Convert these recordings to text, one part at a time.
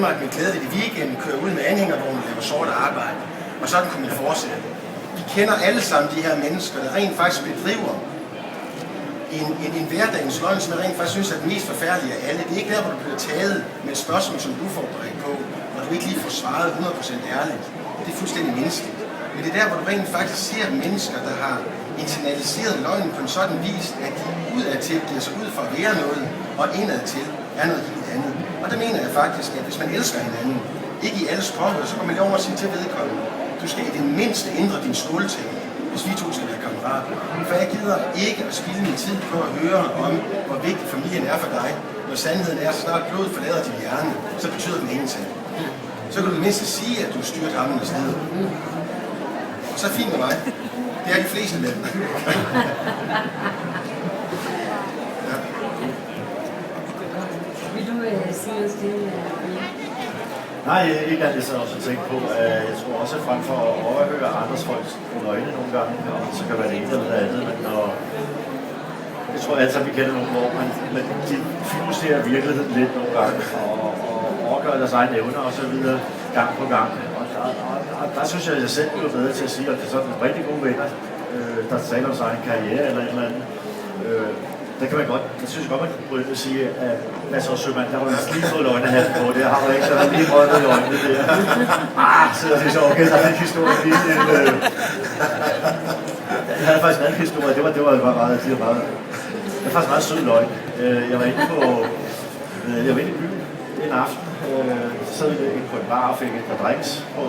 Danmark med glædeligt i weekenden, kører ud med anhængervognen og laver sort arbejde. Og sådan kunne man fortsætte. Vi kender alle sammen de her mennesker, der rent faktisk bedriver en hverdagens løgn, som jeg rent faktisk synes er den mest forfærdelige af alle. Det er ikke der, hvor du bliver taget med et spørgsmål, som du får forberedt på, og du ikke lige får svaret 100% ærligt. Det er fuldstændig menneskeligt. Men det er der, hvor du rent faktisk ser mennesker, der har internaliseret løgnen på en sådan vis, at de udadtil giver sig ud for at være noget, og indadtil er noget helt andet. Og der mener jeg faktisk, at hvis man elsker hinanden, ikke i alles påhør, så går man over og sige til vedkommende, du skal i det mindste ændre din skoletænkning, hvis vi to skal være kammerater. For jeg gider ikke at spilde min tid på at høre om, hvor vigtig familien er for dig. Når sandheden er, så snart blodet forlader din hjerne, så betyder den ingenting. Så kan du mindst sige, at du styrer hammen af stedet. Og så fint med mig. Det er de fleste med dem. Ja. Vil du sige os det? Nej, ikke alt det, jeg også tænkt på. Jeg tror også, at frem for at overhøre andres folks øjne nogle gange, og så kan være det ene eller det andet, men når jeg tror altid, at vi kender nogle hvor men de filosoferer virkeligheden lidt nogle gange, og overgør deres egne evner og så videre gang på gang. Og der synes jeg, at jeg selv bliver bedre til at sige, at det er sådan en rigtig gode venner, der taler om sig egen karriere eller et eller andet. Der kan man godt, jeg synes godt, man kan begynde at sige, at Mads og Sømand, der har man lige fået løgnehatten på, det har du ikke, så der er lige røget i øjnene der. Så det er så okay, der er en historie lige jeg havde faktisk en anden historie, det var meget, det var faktisk meget sød løgn. Jeg var inde i byen en aften, så sad vi inde på en bar og fik et par drinks på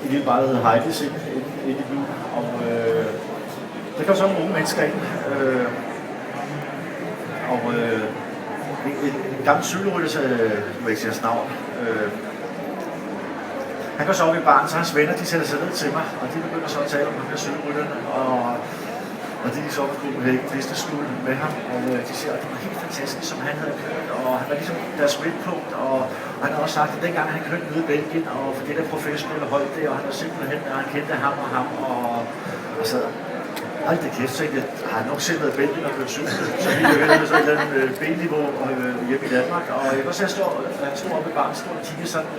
en lille bar, der hedder Heidi's inde i byen. Og der kom så nogle unge mennesker ind, en gammel cykelrytter, jeg vil ikke sige hans navn, han går så op i baren, så hans venner, de sætter sig ned til mig, og de begynder så at tale om de her cykelrytterne, og de så på business-school med ham, og de siger, at det var helt fantastisk, som han havde kørt, og han var ligesom deres midtpunkt, og han har også sagt, at dengang han kørte nede i Belgien, og for det der professionelle hold der, og han var simpelthen, og han kendte ham, og så hold da kæft, så jeg har nok selv været i Belgien og kørt cykel, så vi er ved så et eller andet benniveau hjemme i Danmark, og jeg kan også se, at han stod oppe i baren, og kiggede sådan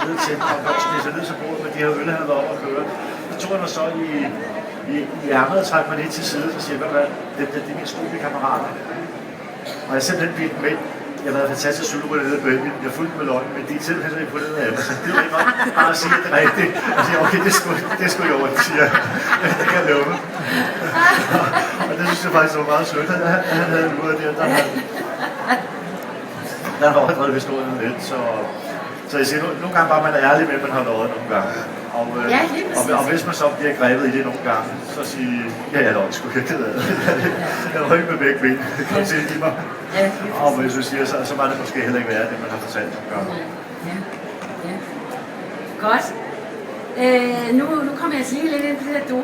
ned til ham, og sned sig ned til bordet med de her øl, han havde op at køre. Så tog han mig så i ærmet og træk mig lidt til side, og siger, hvad det er mine studiekammerater. Og jeg simpelthen bildt med, jeg har været fantastisk cykelrytter nede i Belgien, jeg er fuldt med løgn, men de er simpelthen så imponeret af mig, så det er jo ikke bare at sige, at det er rigtigt. Og siger, okay, det er sgu i orden, siger jeg. Det kan jeg love. Og det synes jeg faktisk var meget sødt, at han havde en måde der har overdrevet historien lidt, så jeg siger, nogle gange bare man er ærlig med, at man har lovet nogle gange. Og hvis man så bliver grebet i det nogle gange, så siger jeg er nok sgu ikke ked af det. Jeg var ikke med begge ben, kom til i mig. Og hvis du siger, så var det måske heller ikke værd, det man har fortalt nogle gange. Ja. Godt. Nu kommer jeg lige lidt ind på det der